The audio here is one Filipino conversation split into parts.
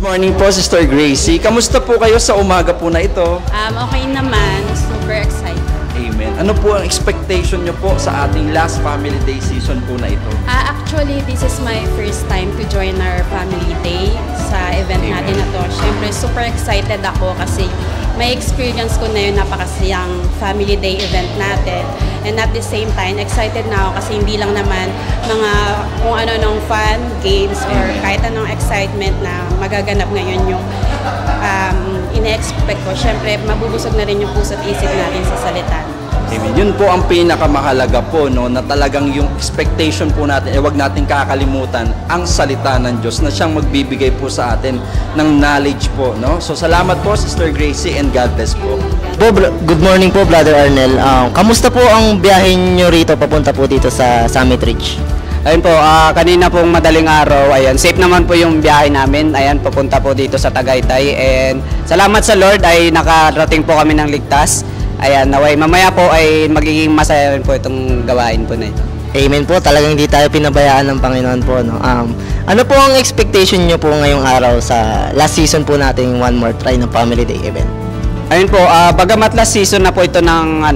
Morning po, Sister Gracie. Kamusta po kayo sa umaga po na ito? Okay naman. Super excited. Amen. Ano po ang expectation nyo po sa ating last Family Day season po na ito? Actually, this is my first time to join our Family Day sa event natin na to. Siyempre, super excited ako kasi may experience ko na yun, napakasayang Family Day event natin. And at the same time, excited na ako kasi hindi lang naman mga kung ano ng fun, games, or kahit anong excitement na magaganap ngayon yung ina-expect ko. Siyempre, mabubusog na rin yung puso't isip natin sa salita. Amen. Yun po ang pinakamahalaga po, no, na talagang yung expectation po natin, huwag natin kakalimutan ang salita ng Diyos na siyang magbibigay po sa atin ng knowledge po. No? So salamat po, Sister Gracie, and God bless po. Good morning po, Brother Arnel. Kamusta po ang biyahe nyo rito papunta po dito sa Summit Ridge? Ayun po, kanina pong madaling araw, ayan, safe naman po yung biyahe namin, ayan, papunta po dito sa Tagaytay, and salamat sa Lord ay nakarating po kami ng ligtas. Ayan, naway mamaya po ay magiging masaya rin po itong gawain po na ito. Amen po, talagang hindi tayo pinabayaan ng Panginoon po. No? Ano po ang expectation nyo po ngayong araw sa last season po nating One More Try ng Family Day event? Ayun po, bagamat last season na po ito ng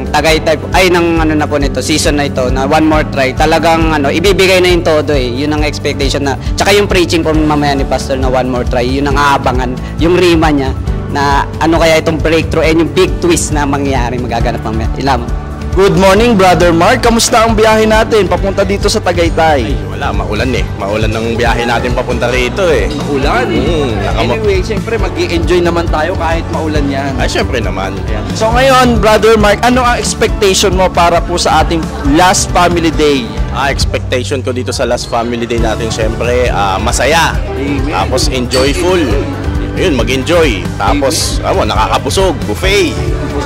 Tagaytay, ay ng na po nito, season na ito, na One More Try, talagang ibibigay na yung todo eh. Yun ang expectation na, tsaka yung preaching po mamaya ni Pastor na One More Try, yun ang aabangan, yung rima niya, na ano kaya itong breakthrough and yung big twist na mangyayari magaganap mamaya. Ilaman. Good morning, Brother Mark. Kamusta ang biyahe natin papunta dito sa Tagaytay? Ay, wala, maulan eh. Maulan ng biyahe natin papunta rito eh. Maulan? Anyway, siyempre mag-i-enjoy naman tayo kahit maulan yan. Ay, siyempre naman. So ngayon, Brother Mark, ano ang expectation mo para po sa ating last Family Day? Expectation ko dito sa last Family Day natin, siyempre, masaya. Amen. Tapos enjoyful. Yun, mag-enjoy. Tapos, nakakabusog, buffet.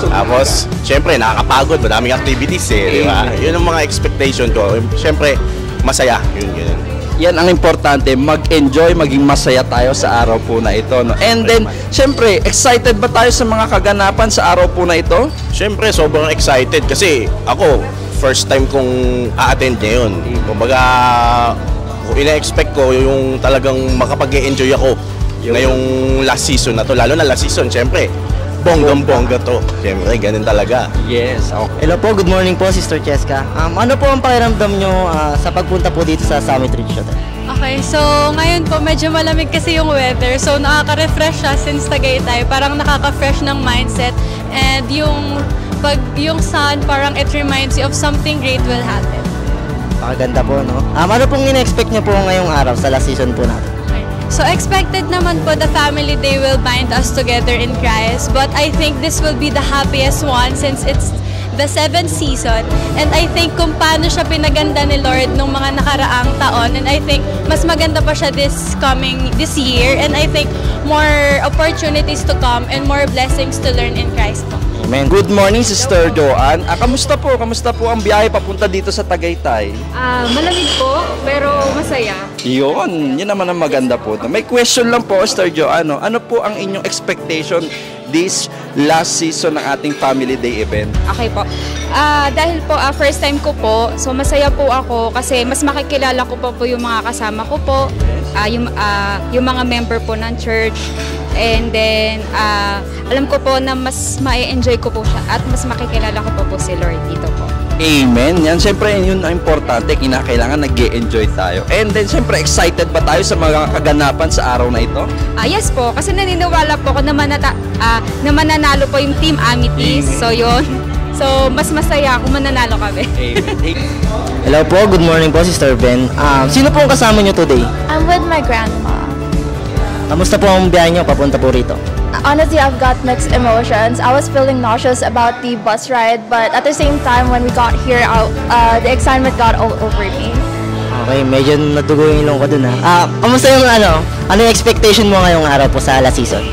Tapos, syempre, nakakapagod, madaming activities eh, di ba? Yun ang mga expectation ko. Syempre, masaya. Yun. Yan ang importante, mag-enjoy, maging masaya tayo sa araw po na ito. No? And then, syempre, excited ba tayo sa mga kaganapan sa araw po na ito? Syempre, sobrang excited kasi ako, first time kong a-attend ngayon. Kumbaga, ina-expect ko yung talagang makapag-enjoy ako ngayong last season na to, lalo na last season, syempre, bonggang-bongga to. Syempre, ganun talaga. Yes, okay. Hello po, good morning po, Sister Cheska. Ano po ang pakiramdam nyo sa pagpunta po dito sa Summit Ridge? Okay, so ngayon po medyo malamig kasi yung weather, so nakaka-refresh siya since Tagaytay, parang nakaka-fresh ng mindset, and yung sun, parang it reminds you of something great will happen. Pakaganda po, no? Ano pong ina-expect nyo po ngayong araw sa last season po natin? So expected naman po the Family Day will bind us together in Christ, but I think this will be the happiest one since it's the 7th season, and I think kung paano siya pinaganda ni Lord nung mga nakaraang taon, and I think mas maganda pa siya this year, and I think more opportunities to come and more blessings to learn in Christ po. Amen. Good morning, Sister Joanne. Kamusta po? Kamusta po ang biyahe papunta dito sa Tagaytay? Malamig po, pero masaya. Yun naman ang maganda po. May question lang po, Sister Joanne. Ano po ang inyong expectation this last season ng ating Family Day event? Okay po. Dahil po first time ko po, so masaya po ako kasi mas makikilala ko po yung mga kasama ko po, yung mga member po ng church. And then, alam ko po na mas ma-enjoy ko po siya at mas makikilala ko po si Lord dito po. Amen. Yan, siyempre, yun ang importante. Kinakailangan nag-enjoy tayo. And then, siyempre, excited ba tayo sa mga kaganapan sa araw na ito? Yes po, kasi naniniwala po ako na mananalo po yung Team Amities. Amen. So yun. So, mas masaya kung mananalo kami. Amen. Hello po, good morning po, Sister Ben. Sino po ang kasama nyo today? I'm with my grandma. Kamusta po ang biyahe nyo papunta po rito? Honestly, I've got mixed emotions. I was feeling nauseous about the bus ride, but at the same time, when we got here, the excitement got all over me. Okay, medyo natugo yung ilong ko dun ha. Kamusta yung ano yung expectation mo ngayong araw po sa last season?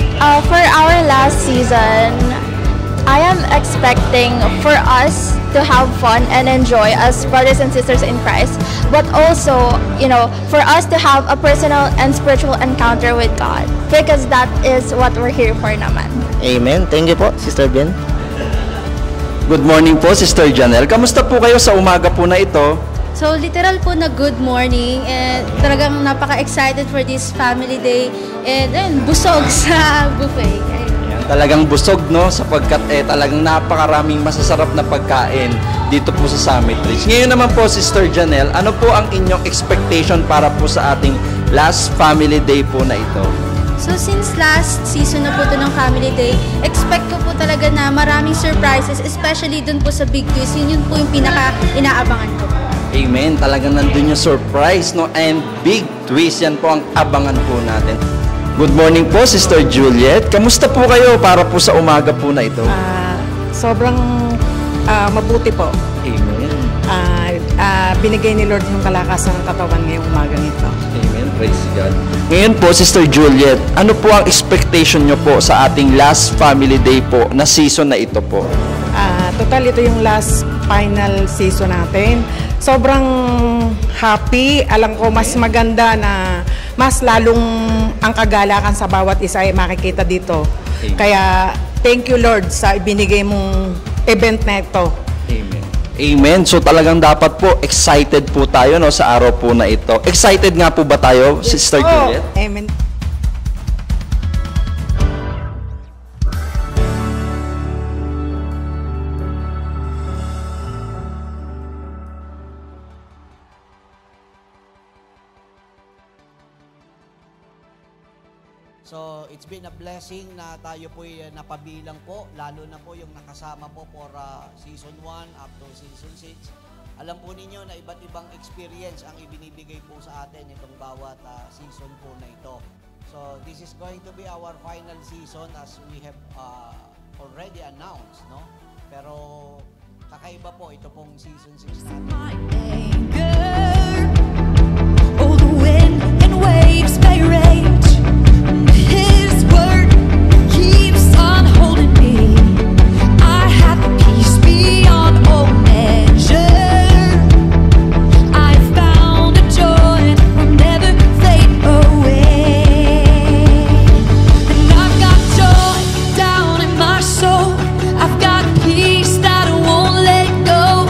For our last season, I am expecting for us to have fun and enjoy as brothers and sisters in Christ, but also, for us to have a personal and spiritual encounter with God, because that is what we're here for naman. Amen. Thank you po, Sister Ben. Good morning po, Sister Janelle. Kamusta po kayo sa umaga po na ito? So literal po na good morning, and talagang napaka-excited for this family day, and busog sa buffet. Talagang busog, no? Sapagkat talagang napakaraming masasarap na pagkain dito po sa Summit Ridge. Ngayon naman po, Sister Janelle, ano po ang inyong expectation para po sa ating last family day po na ito? So since last season na po ito ng family day, expect ko po talaga na maraming surprises, especially dun po sa big twist. Yun po yung pinaka-inaabangan ko. Amen. Talagang nandun yung surprise, no? And big twist, yan po ang abangan po natin. Good morning po, Sister Juliet. Kamusta po kayo para po sa umaga po na ito? Sobrang mabuti po. Amen. Binigay ni Lord yung kalakasan ng katawan ngayong umagang ito. Amen. Praise God. Ngayon po, Sister Juliet, ano po ang expectation nyo po sa ating last family day po na season na ito po? Total, ito yung last final season natin. Sobrang happy. Alam ko, mas maganda na mas lalong ang kagalakan sa bawat isa ay makikita dito. Amen. Kaya, thank you Lord sa ibinigay mong event na ito. Amen. Amen. So talagang dapat po excited po tayo, no, sa araw po na ito. Excited nga po ba tayo, Sister Juliet? Amen. So, it's been a blessing na tayo po'y napabilang po, lalo na po yung nakasama po for season 1 up to season 6. Alam po ninyo na iba't ibang experience ang ibinibigay po sa atin itong bawat season po na ito. So, this is going to be our final season as we have already announced, no? Pero kakaiba po ito pong season 6 natin. Oh, the wind and waves may rage. His word keeps on holding me. I have peace beyond all measure. I found a joy that will never fade away. And I've got joy down in my soul. I've got peace that won't let go.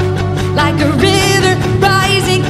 Like a river rising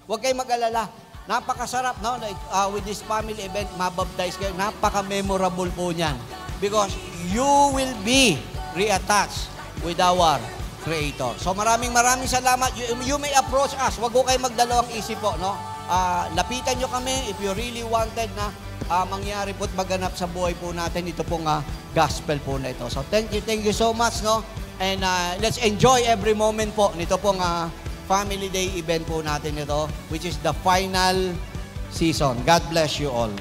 Huwag kayong mag-alala. Napakasarap, no? Like, with this family event, mabaptize kayo. Napaka-memorable po niyan. Because you will be reattached with our Creator. So maraming salamat. You may approach us. Huwag ko kayo magdalawang isip po, no? Lapitan nyo kami if you really wanted na mangyari po at maganap sa buhay po natin. Ito pong gospel po na ito. So thank you so much, no? And let's enjoy every moment po nito pong Family Day event po natin ito, which is the final season. God bless you all.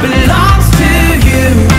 Belongs to you.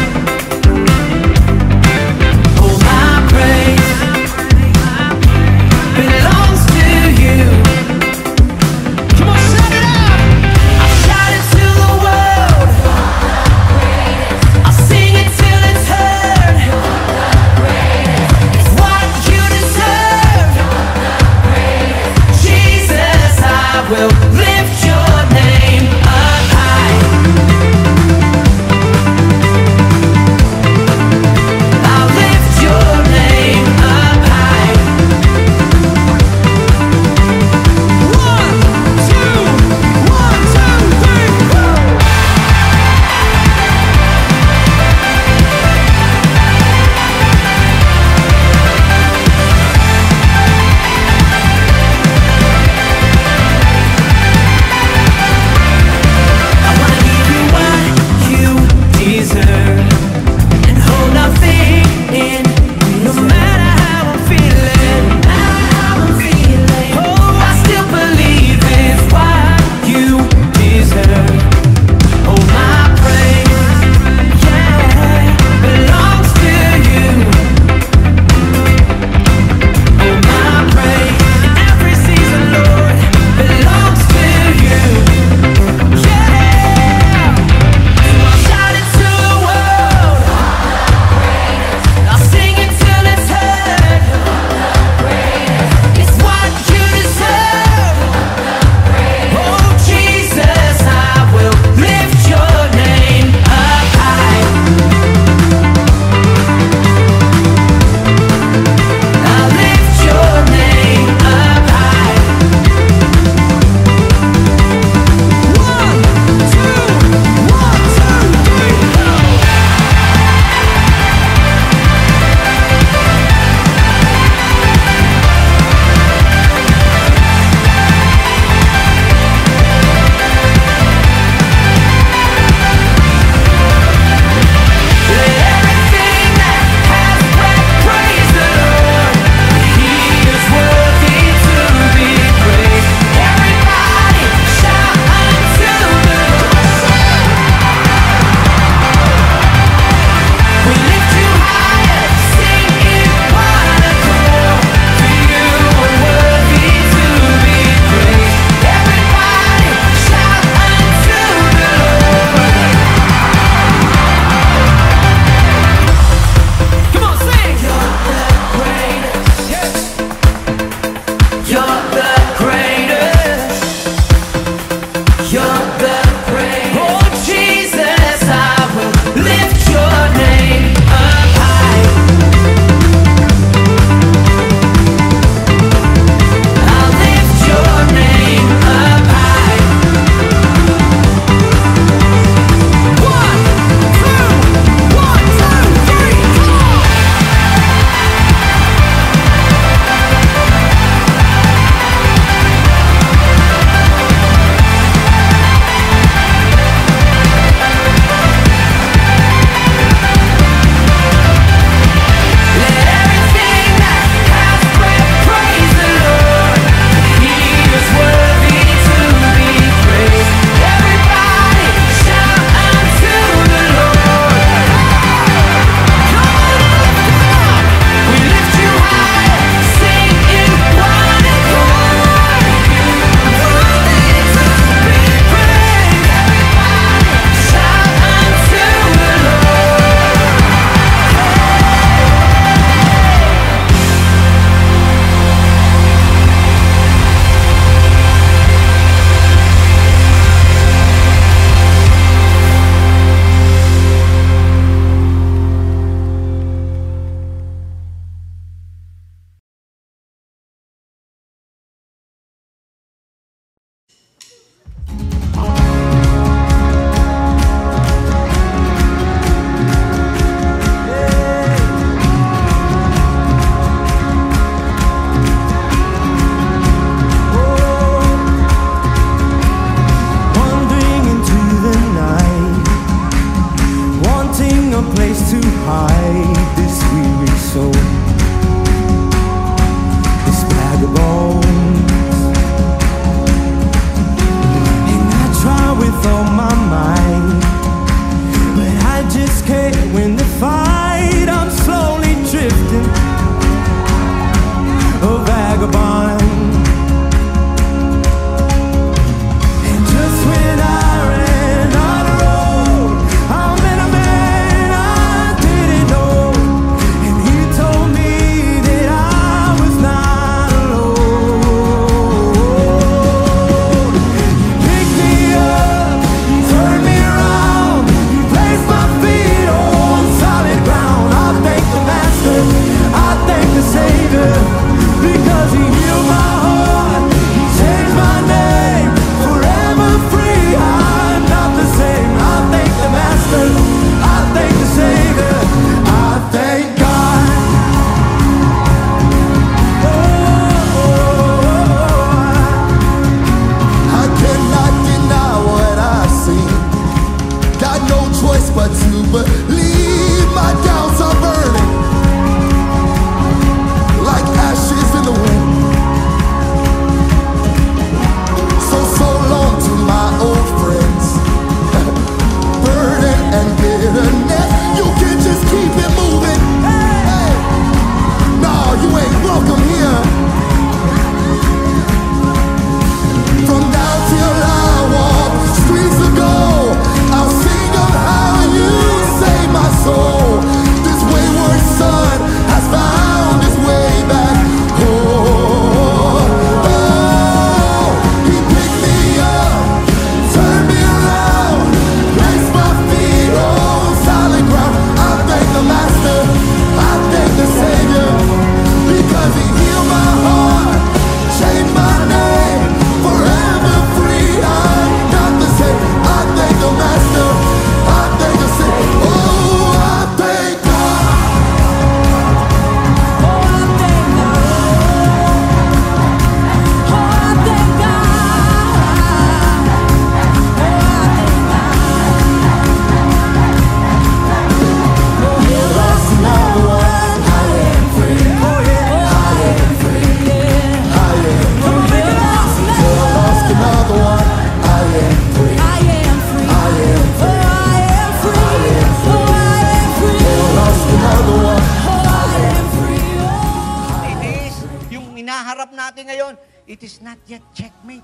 natin ngayon, it is not yet checkmate.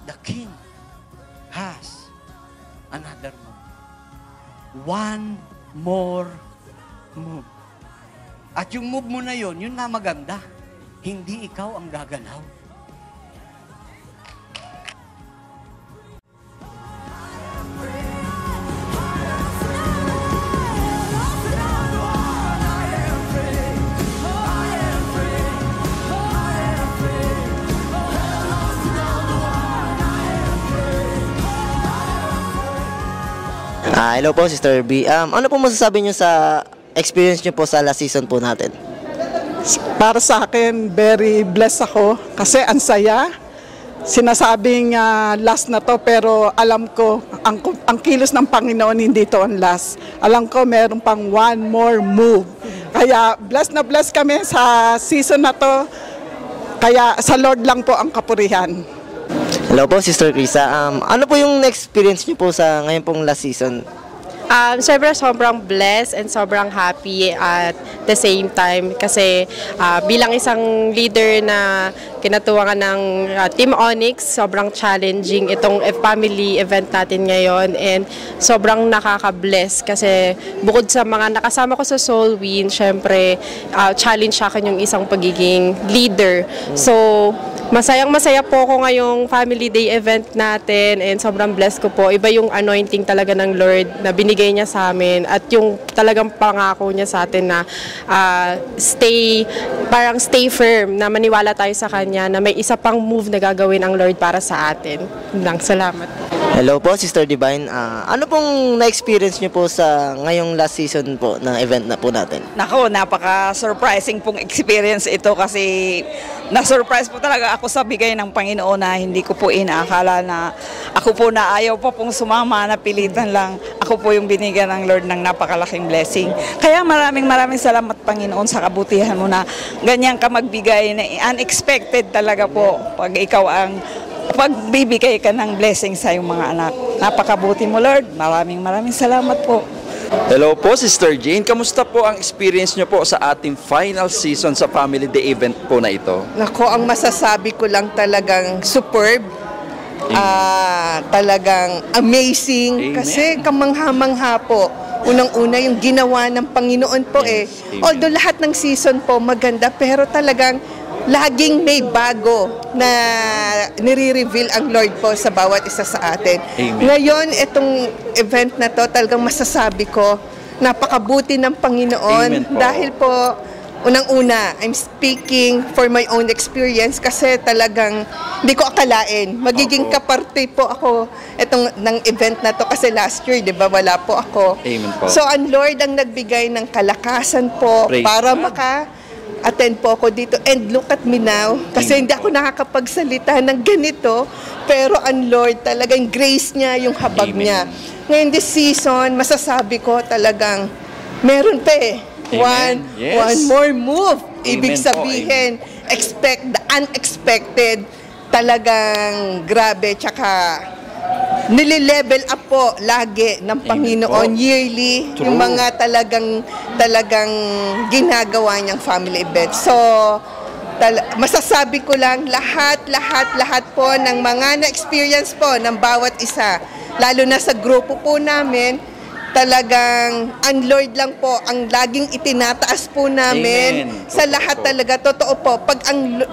The king has another move. One more move. At yung move mo na yun na maganda. Hindi ikaw ang gagalaw. Hello po, Sister B. Ano po masasabi niyo sa experience niyo po sa last season po natin? Para sa akin, very blessed ako kasi ang saya. Sinasabing last na to pero alam ko ang kilos ng Panginoon hindi to ang last. Alam ko meron pang one more move. Kaya blessed na blessed kami sa season na to. Kaya sa Lord lang po ang kapurihan. Hello po, Sister Krisa. Ano po yung experience niyo po sa ngayon pong last season? Sobrang blessed and sobrang happy at the same time kasi bilang isang leader na kinatuwangan ng Team Onyx, sobrang challenging itong family event natin ngayon and sobrang nakaka-bless kasi bukod sa mga nakasama ko sa Soul Win, syempre challenge sa akin yung isang pagiging leader. So, masayang-masaya po ako ngayong Family Day event natin and sobrang blessed ko po. Iba yung anointing talaga ng Lord na binigay niya sa amin at yung talagang pangako niya sa atin na stay firm, na maniwala tayo sa Kanya na may isa pang move na gagawin ang Lord para sa atin. Salamat. Hello po, Sister Divine. Ano pong na-experience niyo po sa ngayong last season po ng event na po natin? Nako, napaka-surprising pong experience ito kasi na-surprise po talaga ako sa bigay ng Panginoon na hindi ko po inaakala na ako po na ayaw pa pong sumama, napilitan lang. Ako po yung binigyan ng Lord ng napakalaking blessing. Kaya maraming salamat Panginoon sa kabutihan mo na ganyan ka magbigay na unexpected talaga po pag ikaw ang pagbibigay ka ng blessing sa iyong mga anak. Napakabuti mo Lord. Maraming salamat po. Hello po, Sister Jane. Kamusta po ang experience nyo po sa ating final season sa Family Day event po na ito? Nako, ang masasabi ko lang talagang superb. Talagang amazing. Amen. Kasi kamangha-mangha po. Unang-una yung ginawa ng Panginoon po Although lahat ng season po maganda, pero talagang laging may bago na nire-reveal ang Lord po sa bawat isa sa atin. Amen. Ngayon, itong event na to, talagang masasabi ko, napakabuti ng Panginoon. Amen po. Dahil po, unang-una, I'm speaking for my own experience kasi talagang hindi ko akalain. Magiging kaparte po ako ng event na to kasi last year, di ba, wala po ako. Amen po. So, ang Lord ang nagbigay ng kalakasan po Praise para God. attend po ako dito. And look at me now. Kasi hindi ako nakakapagsalita ng ganito. Pero ang Lord, talagang grace niya, yung habag niya. Ngayon this season, masasabi ko talagang meron pa Amen. Yes. One more move. Ibig Amen po. sabihin, expect the unexpected. Talagang grabe. Tsaka nililevel up po lagi ng Panginoon yearly. True. Yung mga talagang ginagawa niyang family event. So, masasabi ko lang lahat po ng mga na-experience po ng bawat isa, lalo na sa grupo po namin, talagang ang Lord lang po ang laging itinataas po namin. Amen. Sa lahat talaga, totoo po, pag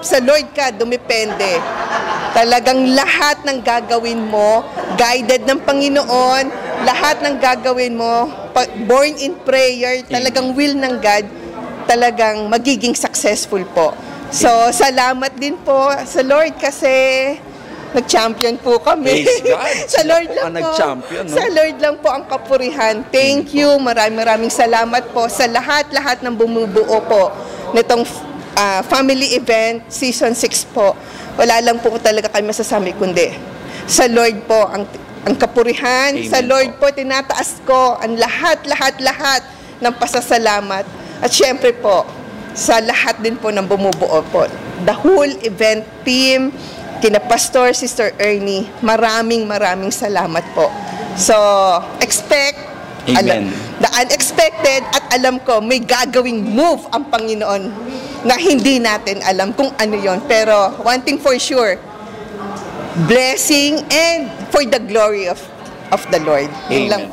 sa Lord ka, dumepende. Talagang lahat ng gagawin mo, guided ng Panginoon, lahat ng gagawin mo, born in prayer, talagang will ng God, talagang magiging successful po. So, salamat din po sa Lord kasi nag-champion po kami. Praise God. Sa Lord lang Ang po. nag-champion, no? Sa Lord lang po ang kapurihan. Thank you. Maraming salamat po sa lahat ng bumubuo po nitong family event, season 6 po. Wala lang po talaga kami masasabi kundi sa Lord po ang kapurihan. Amen Sa Lord po tinataas ko ang lahat ng pasasalamat. At syempre po, sa lahat din po ng bumubuo po. The whole event team, kina Pastor, Sister Ernie, maraming salamat po. So, expect Amen. the unexpected at alam ko may gagawing move ang Panginoon na hindi natin alam kung ano yon. Pero one thing for sure, blessing and for the glory of the Lord. Yun lang.